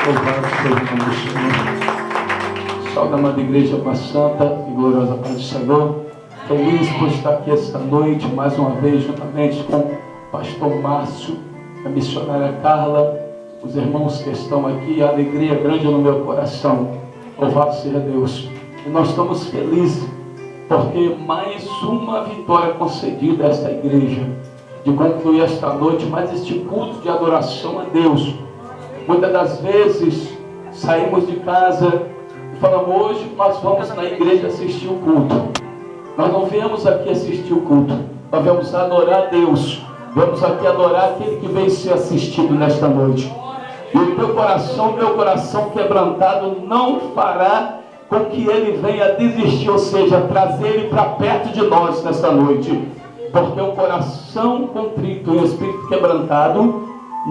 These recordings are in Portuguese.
Louvado seja o nome do Senhor. Salve a amada igreja com a santa e gloriosa paz do Senhor. Feliz por estar aqui esta noite, mais uma vez, juntamente com o pastor Márcio, a missionária Carla, os irmãos que estão aqui, a alegria grande no meu coração. Louvado seja Deus. E nós estamos felizes, porque mais uma vitória concedida a esta igreja, de concluir esta noite mais este culto de adoração a Deus. Muitas das vezes saímos de casa e falamos: hoje nós vamos na igreja assistir o culto. Nós não viemos aqui assistir o culto, nós viemos adorar a Deus. Vamos aqui adorar aquele que vem ser assistido nesta noite. E o teu coração, meu coração quebrantado, não fará com que ele venha desistir, ou seja, trazer ele para perto de nós nesta noite. Porque o coração contrito e o espírito quebrantado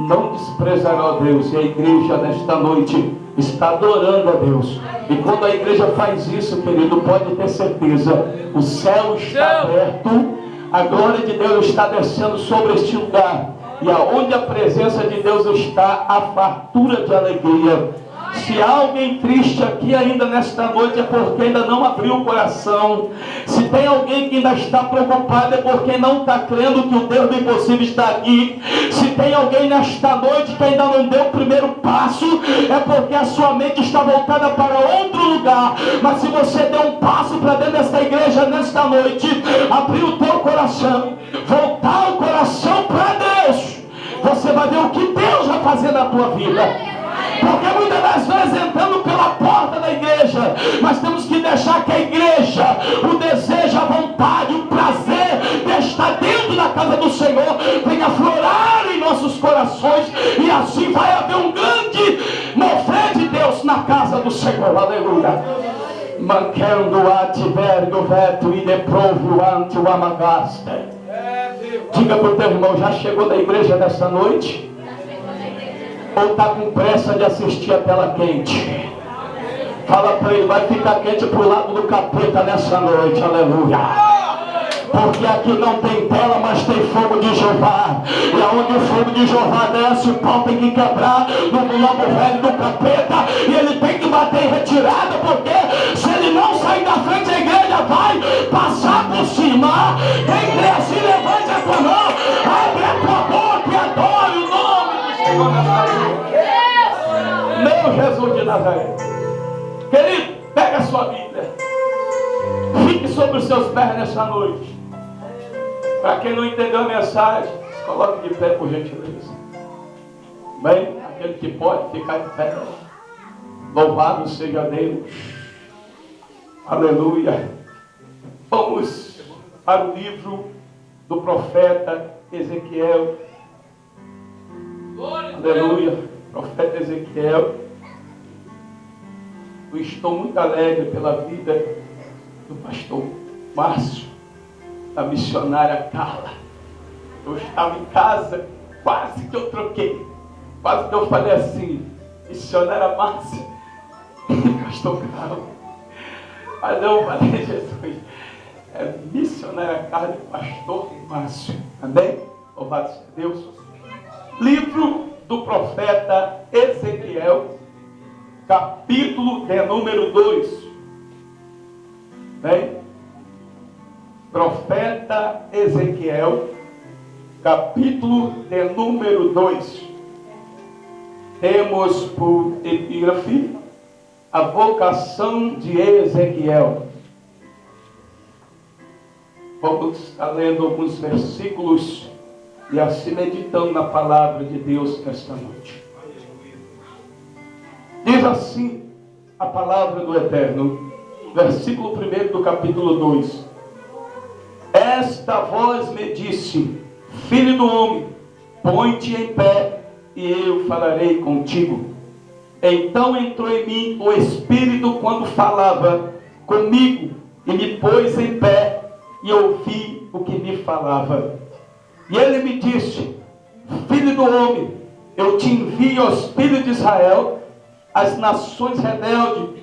não desprezará a Deus. E a igreja nesta noite está adorando a Deus. E quando a igreja faz isso, querido, pode ter certeza, o céu está aberto, a glória de Deus está descendo sobre este lugar. E aonde a presença de Deus está, a fartura de alegria. Se há alguém triste aqui ainda nesta noite, é porque ainda não abriu o coração. Se tem alguém que ainda está preocupado, é porque não está crendo que o Deus do impossível está aqui. Se tem alguém nesta noite que ainda não deu o primeiro passo, é porque a sua mente está voltada para outro lugar. Mas se você der um passo para dentro desta igreja nesta noite, abrir o teu coração, voltar o coração para Deus, você vai ver o que Deus vai fazer na tua vida. Porque muitas das vezes entrando pela porta da igreja, mas temos que deixar que a igreja, o desejo, a vontade, o prazer de estar dentro da casa do Senhor venha aflorar em nossos corações, e assim vai haver um grande mover de Deus na casa do Senhor. Aleluia. Manquendo a tivergo veto e deprovo ante o amagaste. Diga para o teu irmão: já chegou da igreja nesta noite? Ou está com pressa de assistir a tela quente? Fala para ele: vai ficar quente para o lado do capeta nessa noite. Aleluia. Porque aqui não tem tela, mas tem fogo de Jeová. E aonde o fogo de Jeová desce, o pau tem que quebrar no lobo velho do capeta. E ele tem que bater em retirada, porque se ele não sair da frente, a igreja vai passar por cima. Quem crê assim, levante a tua mão, abre a tua boca e adore o nome do Senhor nessa noite. Meu Jesus de Nazaré. Querido, pega a sua Bíblia, fique sobre os seus pés nessa noite. Para quem não entendeu a mensagem, se coloque de pé, por gentileza. Bem, aquele que pode ficar de pé, louvado seja Deus. Aleluia. Vamos para o livro do profeta Ezequiel. Aleluia. Profeta Ezequiel. Eu estou muito alegre pela vida do pastor Márcio, da missionária Carla. Eu estava em casa, quase que eu troquei, quase que eu falei assim: missionária Márcia, pastor Carla. Mas eu falei: Jesus, é missionária Carla e pastor Márcio. Amém? Louvado seja Deus. Livro do profeta Ezequiel, capítulo de número 2. Bem, profeta Ezequiel, capítulo de número 2. Temos por epígrafe a vocação de Ezequiel. Vamos estar lendo alguns versículos e assim meditando na palavra de Deus nesta noite. Diz assim a palavra do Eterno, versículo 1 do capítulo 2. Esta voz me disse: filho do homem, põe-te em pé e eu falarei contigo. Então entrou em mim o Espírito quando falava comigo, e me pôs em pé e ouvi o que me falava. E ele me disse: filho do homem, eu te envio aos filhos de Israel, as nações rebeldes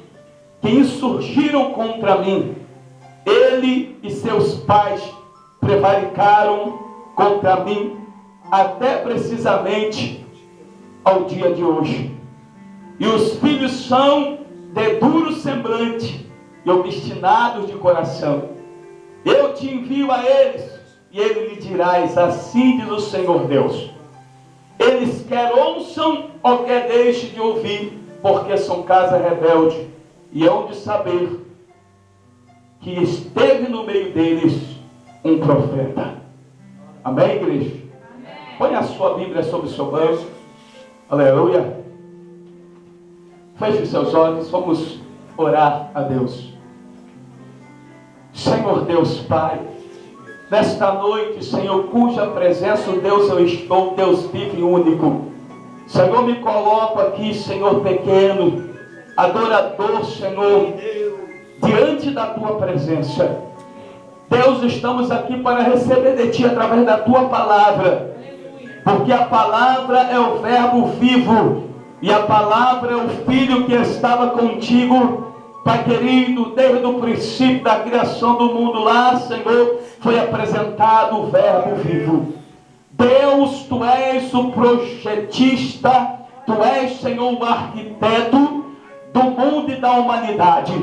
que insurgiram contra mim. Ele e seus pais prevaricaram contra mim até precisamente ao dia de hoje. E os filhos são de duro semblante e obstinados de coração. Eu te envio a eles, e ele lhe dirás, assim diz o Senhor Deus. Eles quer ouçam ou quer deixem de ouvir, porque são casa rebelde, e hão de saber que esteve no meio deles um profeta. Amém, igreja? Amém. Põe a sua Bíblia sobre o seu banco. Aleluia. Feche seus olhos, vamos orar a Deus. Senhor Deus Pai, nesta noite, Senhor, cuja presença, Deus, eu estou, Deus vivo e único. Senhor, me coloco aqui, Senhor, pequeno, adorador, Senhor, diante da Tua presença. Deus, estamos aqui para receber de Ti através da Tua palavra, porque a palavra é o verbo vivo, e a palavra é o Filho que estava contigo, Pai querido, desde o princípio da criação do mundo lá, Senhor, foi apresentado o verbo vivo. Deus, Tu és o projetista, Tu és, Senhor, o arquiteto do mundo e da humanidade.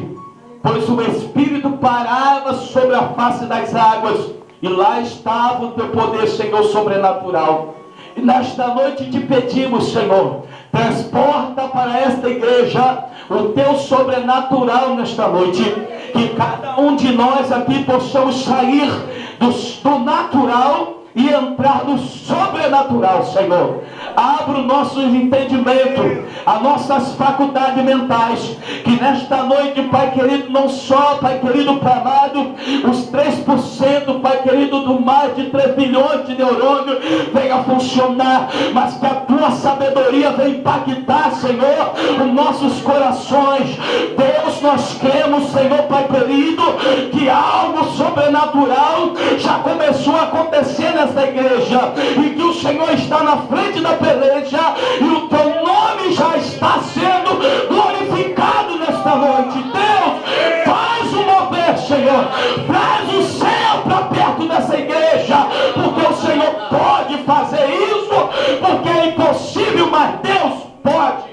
Pois o Espírito parava sobre a face das águas, e lá estava o Teu poder, Senhor, sobrenatural. E nesta noite te pedimos, Senhor, transporta para esta igreja o Teu sobrenatural nesta noite. Que cada um de nós aqui possamos sair do natural e entrar no sobrenatural, Senhor. Abra o nosso entendimento, as nossas faculdades mentais, que nesta noite, Pai querido, não só, Pai querido, Pai amado, os 3%, Pai querido, do mais de 3 bilhões de neurônios venha funcionar, mas que a Tua sabedoria venha impactar, Senhor, os nossos corações. Deus, nós cremos, Senhor, Pai querido, que algo sobrenatural já começou a acontecer nesta igreja, e que o Senhor está na frente da peleja, e o Teu nome já está sendo glorificado nesta noite. Deus, faz um mover, Senhor, traz o céu para perto dessa igreja, porque o Senhor pode fazer isso, porque é impossível, mas Deus pode.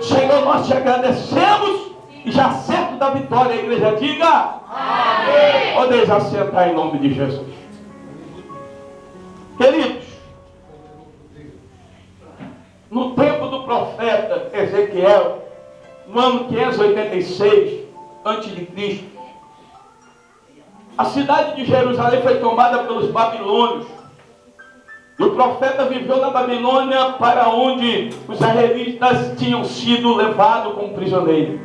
Senhor, nós te agradecemos, e já certo da vitória, a igreja diga amém. Podeis assentar em nome de Jesus. Queridos, no tempo do profeta Ezequiel, no ano 586 a.C., a cidade de Jerusalém foi tomada pelos babilônios. E o profeta viveu na Babilônia, para onde os israelitas tinham sido levados como prisioneiros.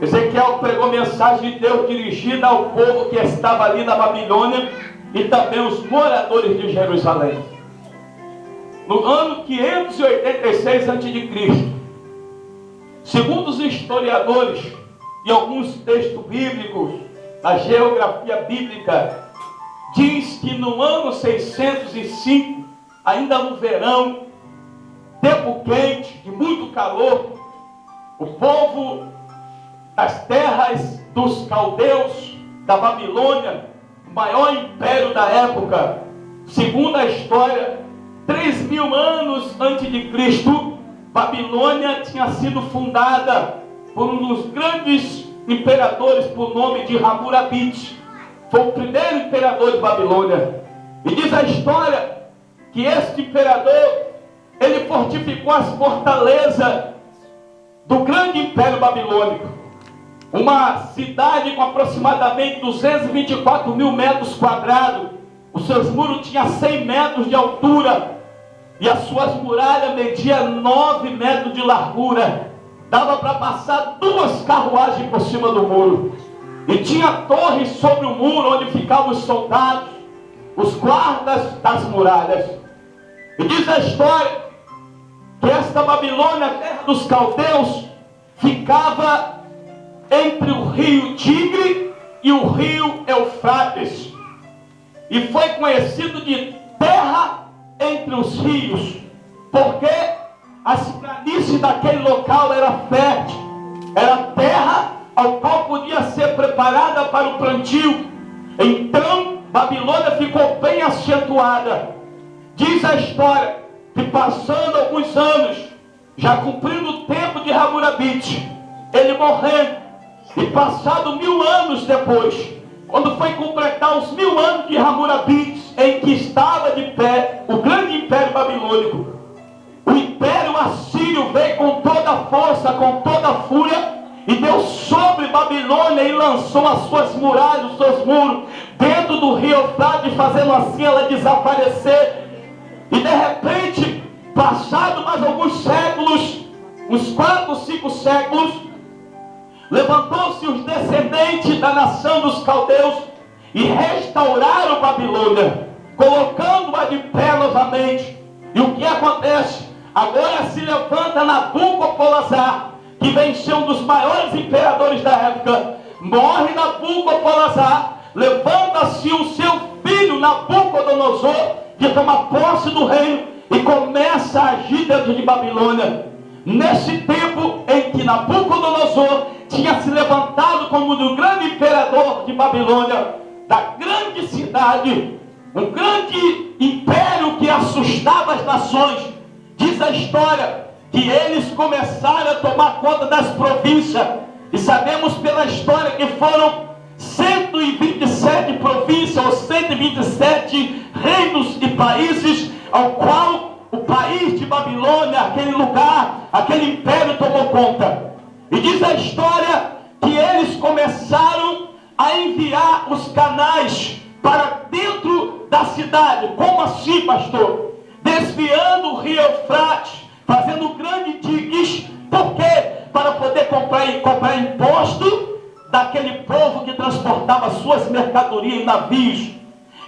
Ezequiel pregou mensagem de Deus dirigida ao povo que estava ali na Babilônia e também os moradores de Jerusalém. No ano 586 a.C., segundo os historiadores e alguns textos bíblicos, a geografia bíblica diz que no ano 605, ainda no verão, tempo quente, de muito calor, o povo das terras dos caldeus da Babilônia, o maior império da época, segundo a história, 3.000 anos antes de Cristo, Babilônia tinha sido fundada por um dos grandes imperadores por nome de Hammurabi. Foi o primeiro imperador de Babilônia. E diz a história que este imperador, ele fortificou as fortalezas do grande império babilônico. Uma cidade com aproximadamente 224 mil metros quadrados. Os seus muros tinham 100 metros de altura. E as suas muralhas mediam 9 metros de largura. Dava para passar 2 carruagens por cima do muro. E tinha torres sobre o muro onde ficavam os soldados, os guardas das muralhas. E diz a história que esta Babilônia, terra dos caldeus, ficava entre o rio Tigre e o rio Eufrates. E foi conhecido de terra entre os rios, porque as planícies daquele local era fértil, era terra ao qual podia ser preparada para o plantio. Então Babilônia ficou bem acentuada. Diz a história que passando alguns anos, já cumprindo o tempo de Hammurabi, ele morrendo, e passado 1000 anos depois, quando foi completar os 1000 anos de Hammurabi, em que estava de pé o grande império babilônico, o império assírio veio com toda a força, com toda a fúria, e deu sobre Babilônia e lançou as suas muralhas, os seus muros, dentro do rio Eufrates, fazendo assim ela desaparecer. E de repente, passado mais alguns séculos, uns 4 ou 5 séculos, levantou-se os descendentes da nação dos caldeus e restauraram Babilônia, colocando-a de pé novamente. E o que acontece? Agora se levanta Nabucodonosor, que venceu um dos maiores imperadores da época. Morre Nabucodonosor, levanta-se o seu filho Nabucodonosor, que toma posse do reino e começa a agir dentro de Babilônia. Nesse tempo em que Nabucodonosor tinha se levantado como o grande imperador de Babilônia, da grande cidade, um grande império que assustava as nações, diz a história que eles começaram a tomar conta das províncias, e sabemos pela história que foram 127 províncias, ou 127 reinos e países, ao qual o país de Babilônia, aquele lugar, aquele império tomou conta. E diz a história que eles começaram a enviar os canais para dentro da cidade. Como assim, pastor? Desviando o rio Eufrates, fazendo grandes digues. Por quê? Para poder comprar imposto daquele povo que transportava suas mercadorias em navios.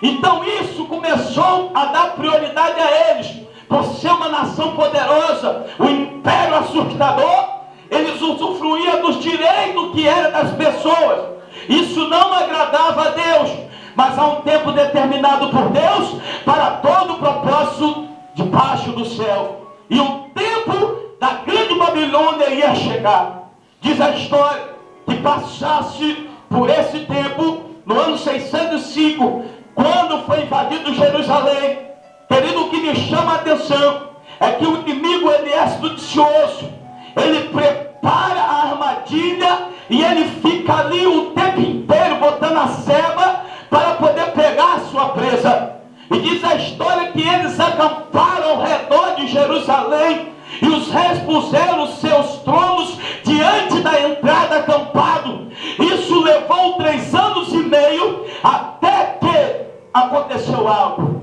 Então isso começou a dar prioridade a eles, por ser uma nação poderosa, o império assustador. Eles usufruíam dos direitos que eram das pessoas. Isso não agradava a Deus, mas há um tempo determinado por Deus para todo o propósito debaixo do céu. E o tempo da grande Babilônia ia chegar. Diz a história que passasse por esse tempo, no ano 605, quando foi invadido Jerusalém. Querido, o que me chama a atenção é que o inimigo, ele é astucioso. Ele prepara a armadilha e ele fica ali o tempo inteiro botando a seba para poder pegar a sua presa. E diz a história que eles acamparam ao redor de Jerusalém e os reis puseram os seus tronos diante da entrada acampado. Isso levou 3 anos e meio até que aconteceu algo.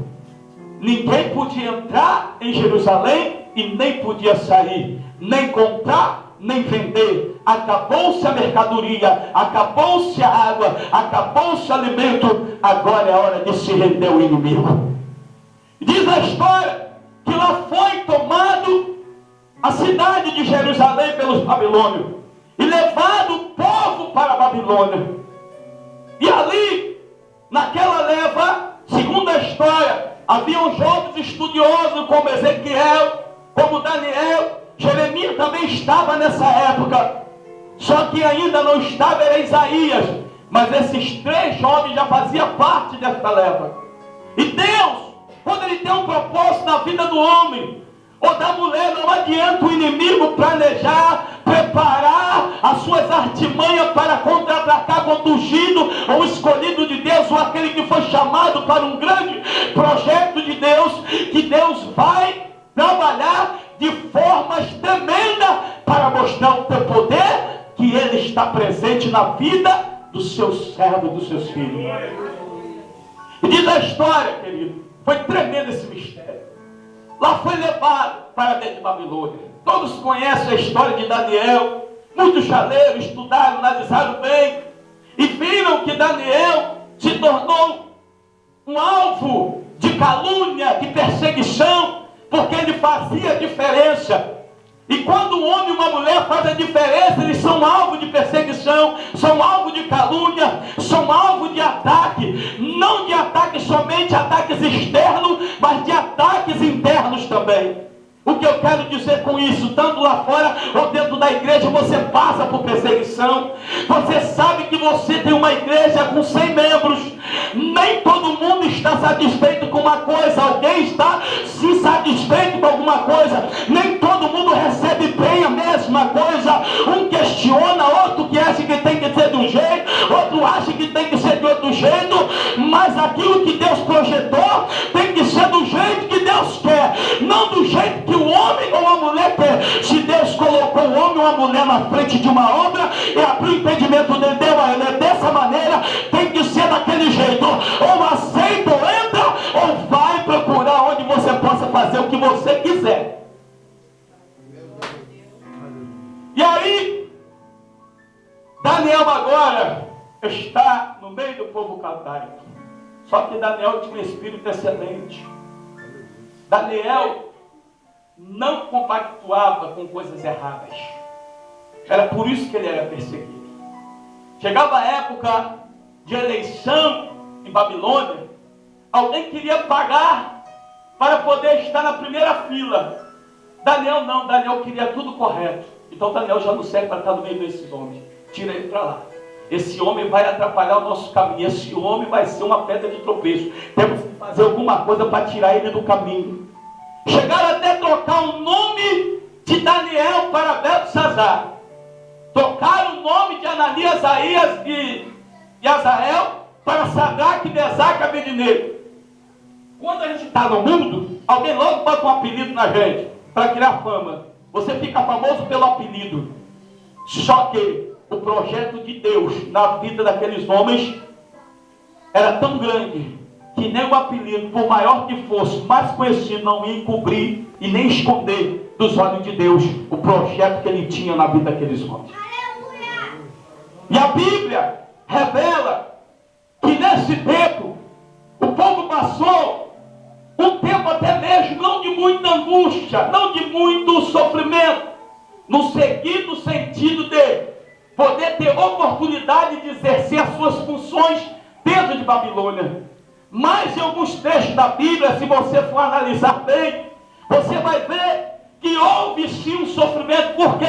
Ninguém podia entrar em Jerusalém e nem podia sair, nem comprar, nem vender. Acabou-se a mercadoria, acabou-se a água, acabou-se o alimento. Agora é a hora de se render ao inimigo. Diz a história que lá foi tomado a cidade de Jerusalém pelos babilônios e levado o povo para a Babilônia. E ali, naquela leva, segundo a história, haviam jovens estudiosos como Ezequiel, como Daniel. Jeremias também estava nessa época, só que ainda não estava, era Isaías. Mas esses 3 jovens já faziam parte dessa leva. E Deus, quando Ele tem um propósito na vida do homem ou da mulher, não adianta o inimigo planejar, preparar as suas artimanhas para contra-atacar contra o ungido ou o escolhido de Deus, ou aquele que foi chamado para um grande projeto de Deus, que Deus vai trabalhar de formas tremendas para mostrar o teu poder, que Ele está presente na vida dos seus servos, dos seus filhos. E diz a história, querido, foi tremendo esse mistério. Lá foi levado para dentro de Babilônia. Todos conhecem a história de Daniel. Muitos já leram, estudaram, analisaram bem, e viram que Daniel se tornou um alvo de calúnia, de perseguição, porque ele fazia diferença. E quando um homem e uma mulher fazem a diferença, eles são alvo de perseguição, são alvo de calúnia, são alvo de ataque. Não de ataques somente ataques externos, mas de ataques internos também. O que eu quero dizer com isso? Tanto lá fora ou dentro da igreja você passa por perseguição. Você sabe que você tem uma igreja com 100 membros. Nem todo mundo está satisfeito com uma coisa. Alguém está insatisfeito com alguma coisa. Nem todo mundo recebe bem a mesma coisa. questiona, outro que acha que tem que ser de um jeito, outro acha que tem que ser de outro jeito, mas aquilo que Deus projetou tem que ser do jeito que Deus quer, não do jeito que o homem ou a mulher quer. Se Deus colocou o homem ou a mulher na frente de uma obra e abriu o entendimento dele, deu a ele dessa maneira, tem que ser daquele jeito. Ou aceita ou entra, ou vai procurar onde você possa fazer o que você quiser. E aí, Daniel agora está no meio do povo caldaico. Só que Daniel tinha um espírito excelente. Daniel não compactuava com coisas erradas. Era por isso que ele era perseguido. Chegava a época de eleição em Babilônia, alguém queria pagar para poder estar na primeira fila. Daniel não, Daniel queria tudo correto. Então Daniel já não serve para estar no meio desses homens. Tira ele para lá. Esse homem vai atrapalhar o nosso caminho. Esse homem vai ser uma pedra de tropeço. Temos que fazer alguma coisa para tirar ele do caminho. Chegaram até a trocar o nome de Daniel para Beltesazar. Trocaram o nome de Ananias, Azaías e Azael para Sadraque, Mesaque e Abednego. Quando a gente está no mundo, alguém logo bota um apelido na gente para criar fama. Você fica famoso pelo apelido. Só que o projeto de Deus na vida daqueles homens era tão grande que nem o apelido, por maior que fosse, mais conhecido, não ia encobrir e nem esconder dos olhos de Deus o projeto que ele tinha na vida daqueles homens. E a Bíblia revela que nesse tempo o povo passou um tempo até mesmo não de muita angústia, não de muito sofrimento, no seguido sentido de poder ter oportunidade de exercer as suas funções dentro de Babilônia. Mas em alguns trechos da Bíblia, se você for analisar bem, você vai ver que houve sim um sofrimento, porque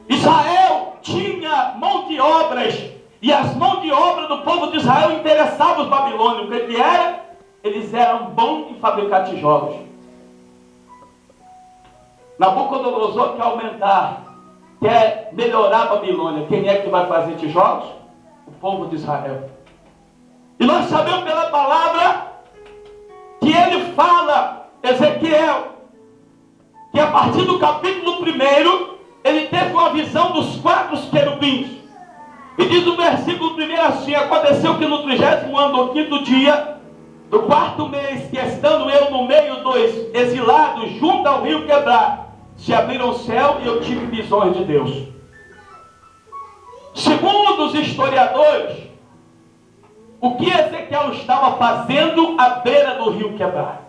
Israel tinha mão de obras, e as mãos de obra do povo de Israel interessavam os babilônios. O que era? Eles eram bons em fabricar tijolos. Nabucodonosor quer aumentar, quer melhorar a Babilônia. Quem é que vai fazer tijolos? O povo de Israel. E nós sabemos pela palavra que ele fala, Ezequiel, que a partir do capítulo 1, ele teve uma visão dos 4 querubins. E diz o versículo 1 assim: aconteceu que no 30º ano do 5º dia do 4º mês, que estando eu no meio dos exilados junto ao rio Quebar, se abriram o céu e eu tive visões de Deus. Segundo os historiadores, o que Ezequiel estava fazendo à beira do rio Quebar?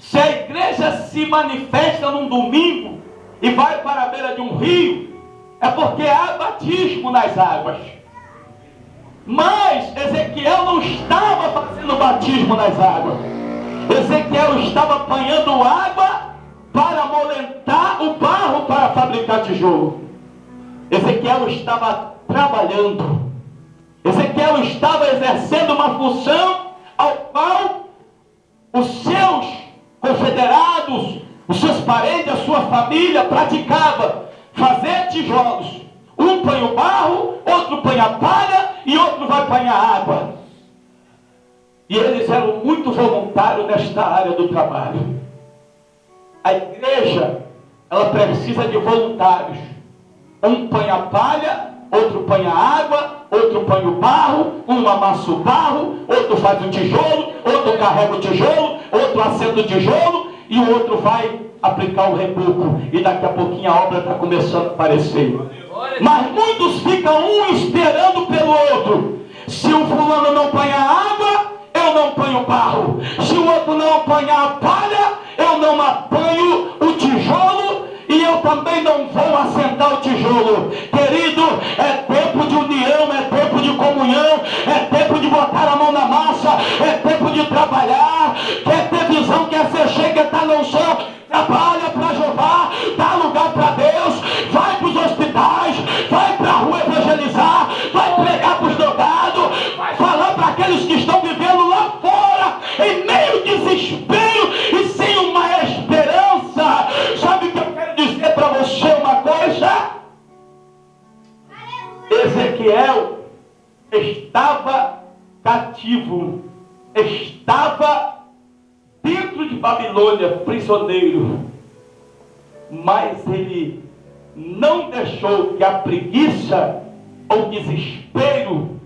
Se a igreja se manifesta num domingo e vai para a beira de um rio, é porque há batismo nas águas. Mas Ezequiel não estava fazendo batismo nas águas. Ezequiel estava apanhando água para amolentar o barro para fabricar tijolo. Ezequiel estava trabalhando. Ezequiel estava exercendo uma função ao qual os seus confederados, os seus parentes, a sua família praticava fazer tijolos. Um põe o barro, outro põe a palha e outro vai apanhar água. E eles eram muito voluntários nesta área do trabalho. A igreja, ela precisa de voluntários. Um põe a palha, outro põe a água, outro põe o barro, um amassa o barro, outro faz o tijolo, outro carrega o tijolo, outro acende o tijolo e o outro vai aplicar o reboco. E daqui a pouquinho a obra está começando a aparecer. Mas muitos ficam um esperando pelo outro. Se o fulano não põe a água, eu não ponho o barro. Se o outro não apanhar a palha, eu não apanho o tijolo. E eu também não vou assentar o tijolo. Querido, é tempo de união, é tempo de comunhão, é tempo de botar a mão na massa, é tempo de trabalhar. Quer ter visão, quer ser cheio, quer estar no sol, trabalha para Jeová, dá lugar para Deus, vai para os hospitais, vai para a rua evangelizar, vai pregar para os drogados, vai falar para aqueles que estão vivendo lá fora, em meio desespero e sem uma esperança. Sabe o que eu quero dizer para você uma coisa? Ezequiel estava cativo, estava dentro de Babilônia, prisioneiro, mas ele não deixou que a preguiça, ou desespero,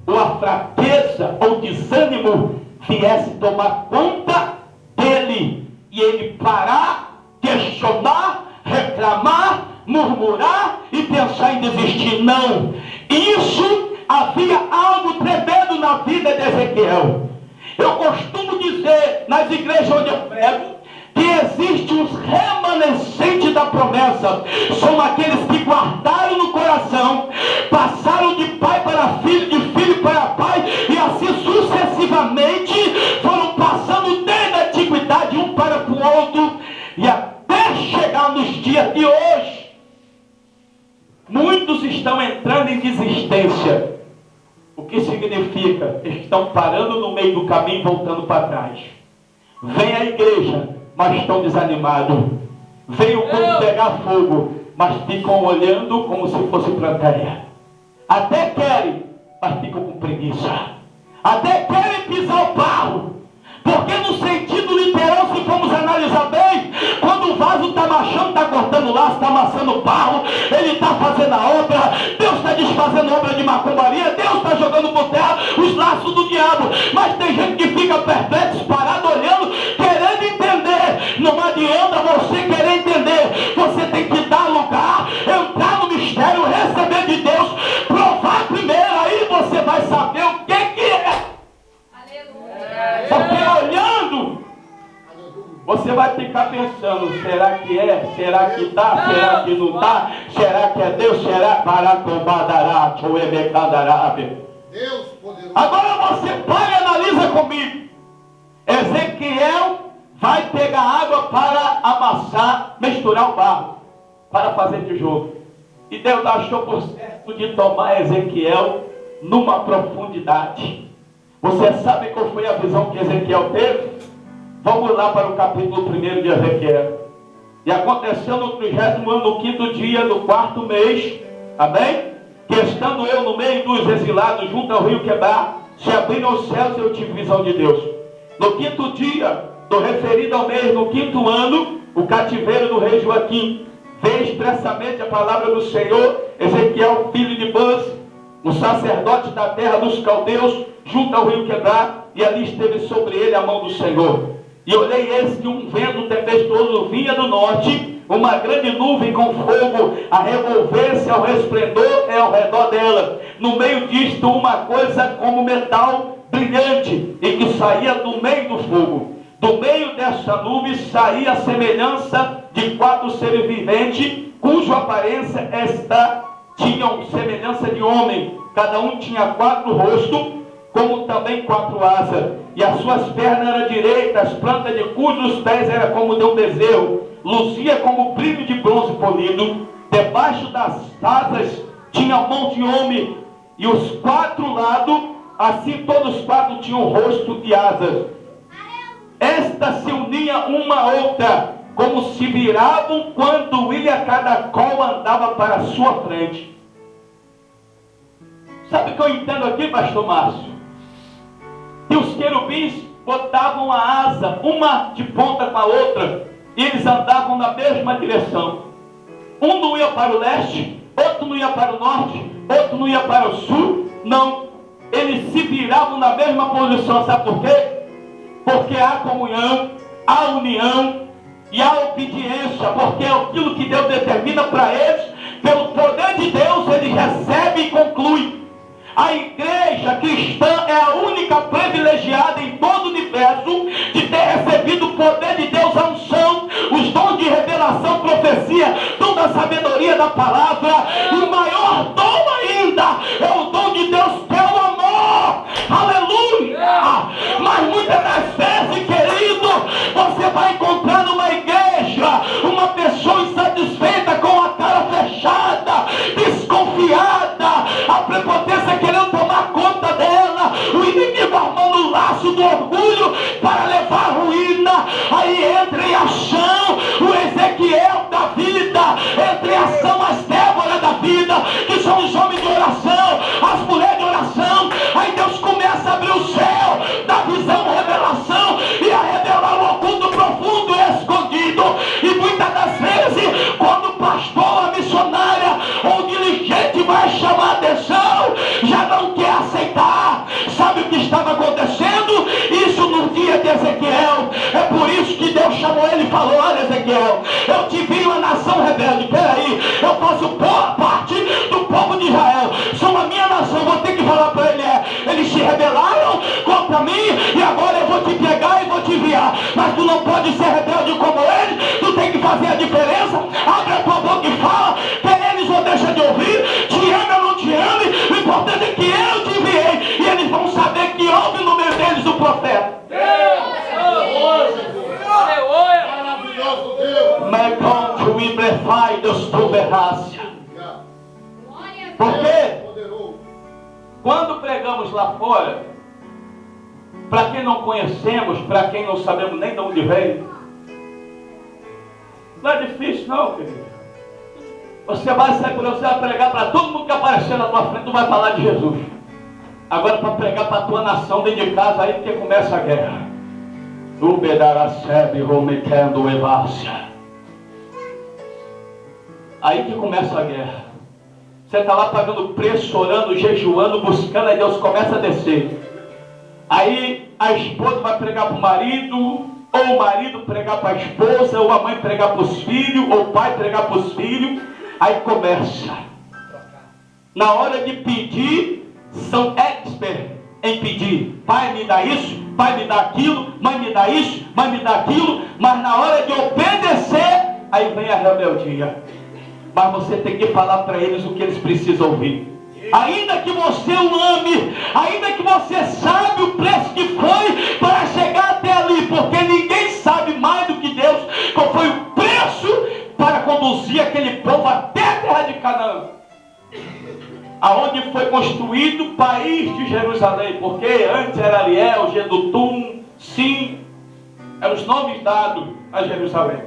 ou a fraqueza, ou desânimo viesse tomar conta dele, e ele parar, questionar, reclamar, murmurar e pensar em desistir. Não, isso havia algo tremendo na vida de Ezequiel. Eu costumo dizer nas igrejas onde eu prego que existem os remanescentes da promessa. São aqueles que guardaram no coração, passaram de pai para filho, de filho para pai, e assim sucessivamente foram passando desde a antiguidade um para o outro, e até chegar nos dias de hoje. Muitos estão entrando em desistência. O que significa? Estão parando no meio do caminho e voltando para trás. Vem à igreja, mas estão desanimados. Vem o mundo pegar fogo, mas ficam olhando como se fosse plateia. Até querem, mas ficam com preguiça. Até querem pisar o barro. Porque no sentido literal, se formos analisar bem, quando o vaso está marchando, está cortando o laço, está amassando o barro, ele está fazendo a obra, Deus está desfazendo a obra de macumbaria, Deus está jogando por terra os laços do diabo. Mas tem gente que fica perplexo, parado, olhando, querendo entender. Não adianta você querer entender, você tem que dar lugar, entrar no mistério, receber de Deus, provar primeiro, aí você vai saber o que é. Porque olhando, você vai ficar pensando: será que é? Será que está? Será que não está? Será que é Deus? Será para combadará? Deus poderoso. Agora você para e analisa comigo. Ezequiel vai pegar água para amassar, misturar o barro, para fazer tijolo. E Deus achou por certo de tomar Ezequiel numa profundidade. Você sabe qual foi a visão que Ezequiel teve? Vamos lá para o capítulo 1 de Ezequiel. E aconteceu no 30º ano, no 5º dia do 4º mês, amém? Que estando eu no meio dos exilados, junto ao rio Quebar, se abriram os céus e eu tive visão de Deus. No 5º dia, do referido ao mês, no 5º ano, o cativeiro do rei Joaquim, veio expressamente a palavra do Senhor, Ezequiel, filho de Buz, o sacerdote da terra dos caldeus, junto ao rio Quebar, e ali esteve sobre ele a mão do Senhor. E olhei eis que um vento tempestuoso vinha do norte, uma grande nuvem com fogo a revolver-se ao resplendor e ao redor dela. No meio disto uma coisa como metal brilhante, e que saía do meio do fogo. Do meio dessa nuvem saía a semelhança de 4 seres viventes, cuja aparência tinham semelhança de homem. Cada um tinha 4 rostos, como também 4 asas, e as suas pernas eram direitas, as plantas de cujos pés eram como de um bezerro, luzia como brilho de bronze polido. Debaixo das asas tinha mão de homem, e os 4 lados, assim todos os 4 tinham rosto e asas. Esta se unia uma a outra, como se viravam quando ia cada qual andava para a sua frente. Sabe o que eu entendo aqui, pastor Márcio? E os querubins botavam a asa, uma de ponta com a outra, e eles andavam na mesma direção. Um não ia para o leste, outro não ia para o norte, outro não ia para o sul. Não, eles se viravam na mesma posição. Sabe por quê? Porque há comunhão, há união e há obediência, porque é aquilo que Deus determina para eles, pelo poder de Deus, ele recebe e conclui. A igreja cristã é a única privilegiada em todo o universo de ter recebido o poder de Deus, a unção, os dons de revelação, profecia, dom da sabedoria da palavra, e o maior dom ainda é o dom de Deus pelo amor. Aleluia! Mas muitas das vezes, querido, você vai encontrar numa igreja uma pessoa insatisfeita, com a cara fechada, desconfiada, a prepotência querendo tomar conta dela, o inimigo armando o laço do orgulho para levar a ruína. Aí entra em ação o Ezequiel da vida, entra em ação as Débora da vida, Deus proverrácia. Porque quando pregamos lá fora, para quem não conhecemos, para quem não sabemos nem de onde veio, não é difícil não, querido. Você vai sair por aí, você vai pregar para todo mundo que aparecer na tua frente, tu vai falar de Jesus. Agora para pregar para a tua nação dentro de casa, aí que começa a guerra. Aí que começa a guerra. Você está lá pagando preço, orando, jejuando, buscando, aí Deus começa a descer. Aí a esposa vai pregar para o marido, ou o marido pregar para a esposa, ou a mãe pregar para os filhos, ou o pai pregar para os filhos. Aí começa. Na hora de pedir, são experts em pedir. Pai, me dá isso, pai, me dá aquilo, mãe, me dá isso, mãe, me dá aquilo. Mas na hora de obedecer, aí vem a rebeldia. Mas você tem que falar para eles o que eles precisam ouvir. Ainda que você o ame, ainda que você sabe o preço que foi para chegar até ali, porque ninguém sabe mais do que Deus qual foi o preço para conduzir aquele povo até a terra de Canaã, aonde foi construído o país de Jerusalém, porque antes era Ariel, Gedutum, Sim, eram os nomes dados a Jerusalém.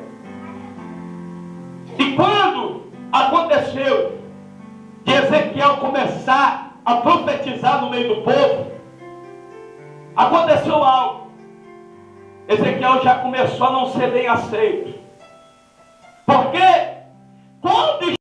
E quando aconteceu de Ezequiel começar a profetizar no meio do povo, aconteceu algo. Ezequiel já começou a não ser bem aceito. Porque quando